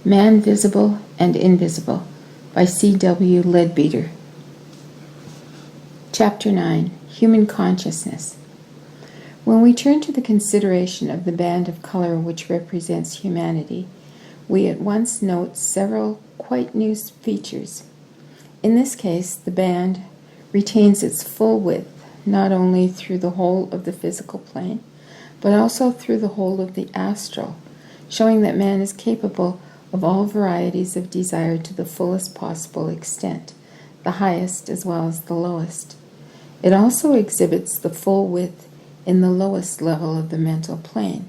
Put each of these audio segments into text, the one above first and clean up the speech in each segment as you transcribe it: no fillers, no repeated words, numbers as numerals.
Man Visible and Invisible by C.W. Leadbeater. Chapter 9. Human Consciousness. When we turn to the consideration of the band of color which represents humanity, we at once note several quite new features. In this case, the band retains its full width, not only through the whole of the physical plane, but also through the whole of the astral, showing that man is capable of all varieties of desire to the fullest possible extent, the highest as well as the lowest. It also exhibits the full width in the lowest level of the mental plane,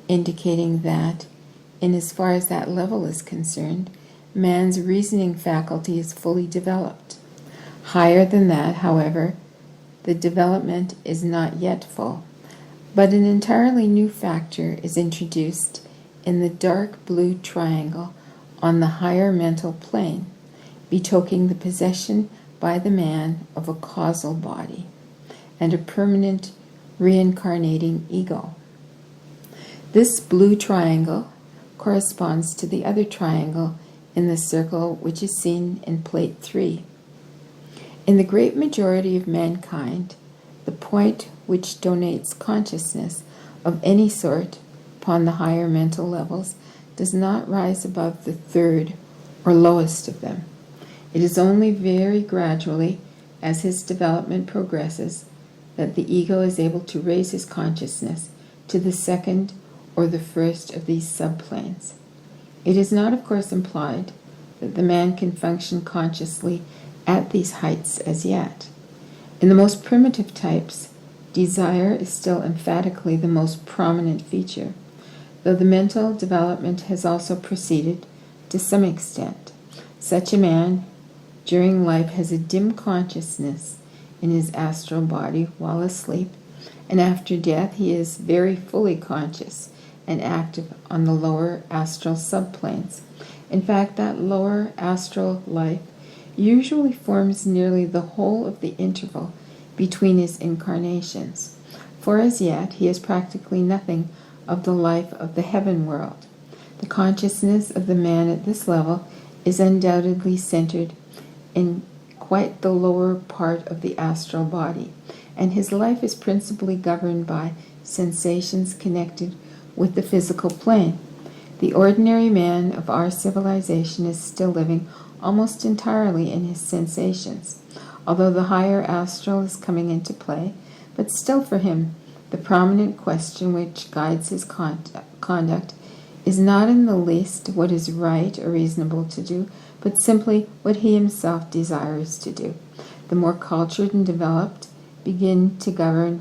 indicating that, in as far as that level is concerned, man's reasoning faculty is fully developed. Higher than that, however, the development is not yet full, but an entirely new factor is introduced in the dark blue triangle on the higher mental plane, betokening the possession by the man of a causal body and a permanent reincarnating ego. This blue triangle corresponds to the other triangle in the circle which is seen in Plate 3. In the great majority of mankind, the point which donates consciousness of any sort upon the higher mental levels does not rise above the third or lowest of them. It is only very gradually, as his development progresses, that the ego is able to raise his consciousness to the second or the first of these subplanes. It is not, of course, implied that the man can function consciously at these heights as yet. In the most primitive types, desire is still emphatically the most prominent feature, though the mental development has also proceeded to some extent. Such a man during life has a dim consciousness in his astral body while asleep, and after death he is very fully conscious and active on the lower astral subplanes. In fact, that lower astral life usually forms nearly the whole of the interval between his incarnations, for as yet he is practically nothing of the life of the heaven world. The consciousness of the man at this level is undoubtedly centered in quite the lower part of the astral body, and his life is principally governed by sensations connected with the physical plane. The ordinary man of our civilization is still living almost entirely in his sensations, although the higher astral is coming into play, but still for him the prominent question which guides his conduct is not in the least what is right or reasonable to do, but simply what he himself desires to do. The more cultured and developed begin to govern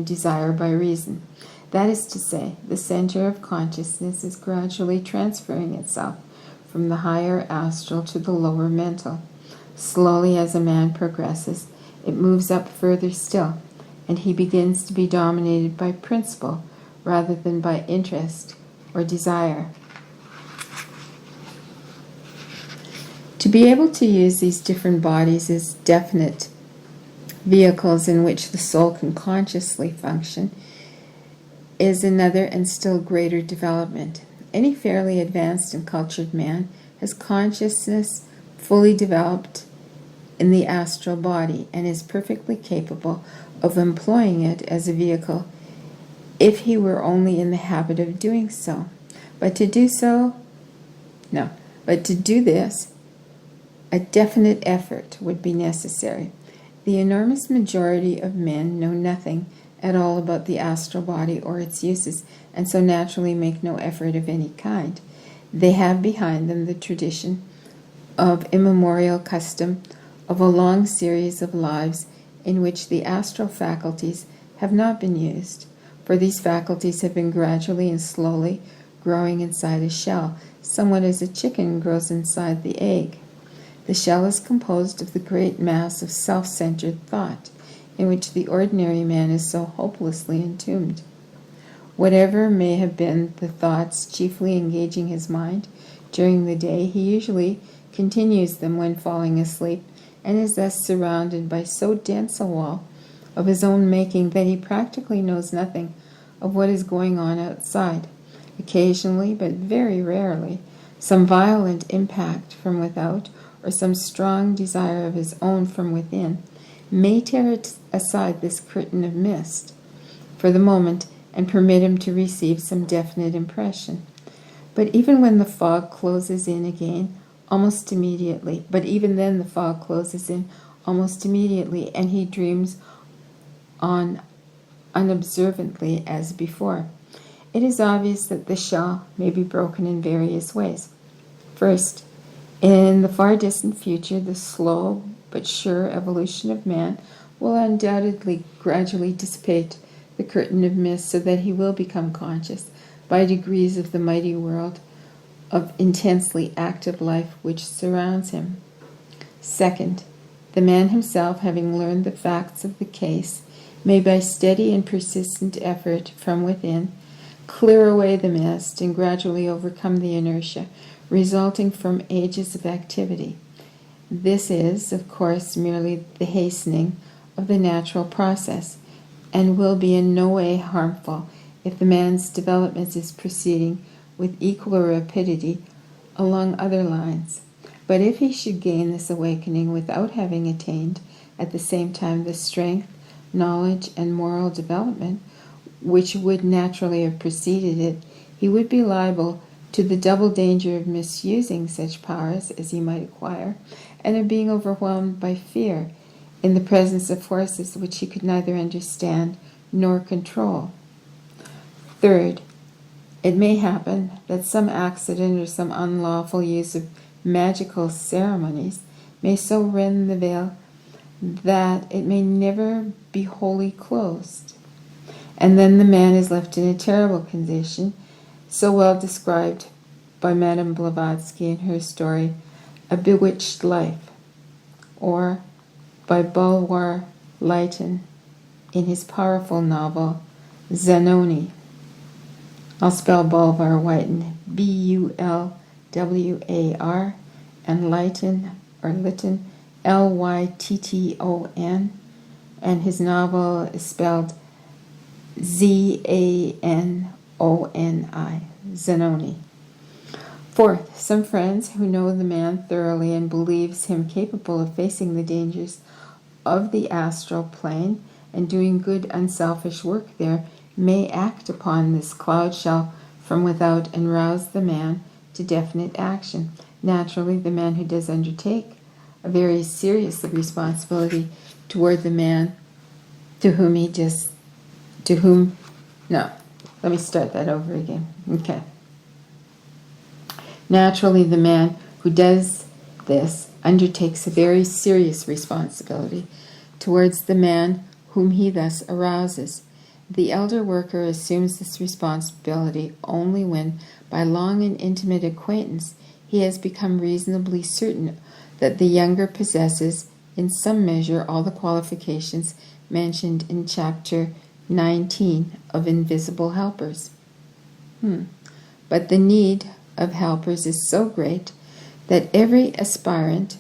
desire by reason. That is to say, the center of consciousness is gradually transferring itself from the higher astral to the lower mental. Slowly, as a man progresses, it moves up further still, and he begins to be dominated by principle rather than by interest or desire. To be able to use these different bodies as definite vehicles in which the soul can consciously function is another and still greater development. Any fairly advanced and cultured man has consciousness fully developed in the astral body and is perfectly capable of employing it as a vehicle if he were only in the habit of doing so. But to do this, a definite effort would be necessary. The enormous majority of men know nothing at all about the astral body or its uses, and so naturally make no effort of any kind. They have behind them the tradition of immemorial custom of a long series of lives in which the astral faculties have not been used, for these faculties have been gradually and slowly growing inside a shell, somewhat as a chicken grows inside the egg. The shell is composed of the great mass of self-centered thought, in which the ordinary man is so hopelessly entombed. Whatever may have been the thoughts chiefly engaging his mind during the day, he usually continues them when falling asleep, and is thus surrounded by so dense a wall of his own making that he practically knows nothing of what is going on outside. Occasionally, but very rarely, some violent impact from without or some strong desire of his own from within may tear aside this curtain of mist for the moment and permit him to receive some definite impression. But even when the fog closes in again, almost immediately, and he dreams on unobservantly as before, it is obvious that the shell may be broken in various ways. First, in the far distant future, the slow but sure evolution of man will undoubtedly gradually dissipate the curtain of mist so that he will become conscious by degrees of the mighty world of intensely active life which surrounds him. Second, the man himself, having learned the facts of the case, may by steady and persistent effort from within clear away the mist and gradually overcome the inertia resulting from ages of activity. This is, of course, merely the hastening of the natural process, and will be in no way harmful if the man's development is proceeding with equal rapidity along other lines. But if he should gain this awakening without having attained at the same time the strength, knowledge, and moral development which would naturally have preceded it, he would be liable to the double danger of misusing such powers as he might acquire, and of being overwhelmed by fear in the presence of forces which he could neither understand nor control. Third, it may happen that some accident or some unlawful use of magical ceremonies may so rend the veil that it may never be wholly closed. And then the man is left in a terrible condition, so well described by Madame Blavatsky in her story, A Bewitched Life, or by Bulwer Lytton in his powerful novel, Zanoni. I'll spell Bulwer Lytton, B-U-L-W-A-R, and Lytton, or Lytton, L-Y-T-T-O-N, and his novel is spelled Z-A-N-O-N-I, Zanoni. Fourth, some friends who know the man thoroughly and believes him capable of facing the dangers of the astral plane and doing good unselfish work there may act upon this cloud shell from without and rouse the man to definite action. Naturally, the man who does undertake a very serious responsibility toward the man let me start that over again. Okay. Naturally, the man who does this undertakes a very serious responsibility towards the man whom he thus arouses. The elder worker assumes this responsibility only when, by long and intimate acquaintance, he has become reasonably certain that the younger possesses, in some measure, all the qualifications mentioned in Chapter 19 of Invisible Helpers. But the need of helpers is so great that every aspirant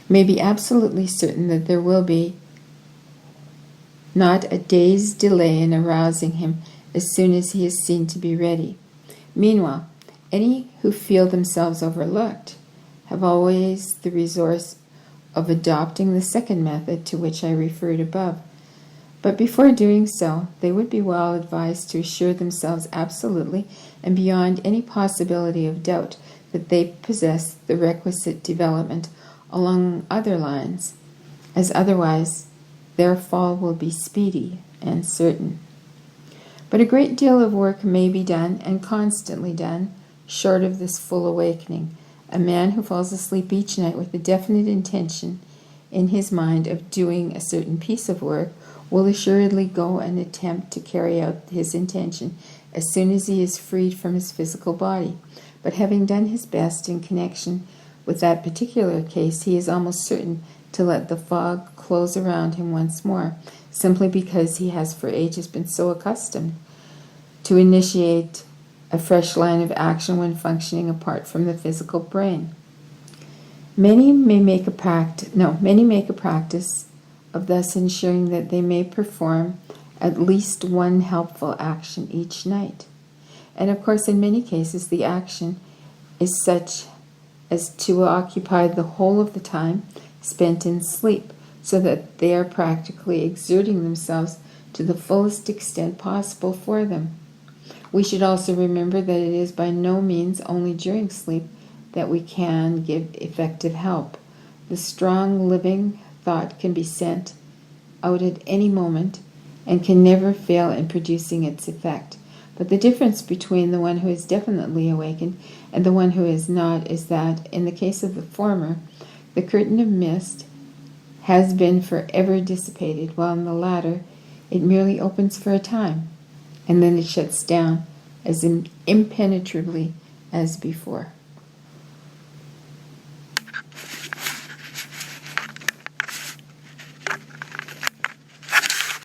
may be absolutely certain that there will be not a day's delay in arousing him as soon as he is seen to be ready. Meanwhile, any who feel themselves overlooked have always the resource of adopting the second method to which I referred above. But before doing so, they would be well advised to assure themselves absolutely and beyond any possibility of doubt that they possess the requisite development along other lines, as otherwise their fall will be speedy and certain. But a great deal of work may be done, and constantly done, short of this full awakening. A man who falls asleep each night with a definite intention in his mind of doing a certain piece of work will assuredly go and attempt to carry out his intention as soon as he is freed from his physical body. But having done his best in connection with that particular case, he is almost certain to let the fog close around him once more, simply because he has for ages been so accustomed to initiate a fresh line of action when functioning apart from the physical brain. Many make a practice of thus ensuring that they may perform at least one helpful action each night. And of course, in many cases, the action is such as to occupy the whole of the time spent in sleep, so that they are practically exerting themselves to the fullest extent possible for them. We should also remember that it is by no means only during sleep that we can give effective help. The strong living thought can be sent out at any moment and can never fail in producing its effect. But the difference between the one who is definitely awakened and the one who is not is that, in the case of the former, the curtain of mist has been forever dissipated, while in the latter it merely opens for a time, and then it shuts down as impenetrably as before.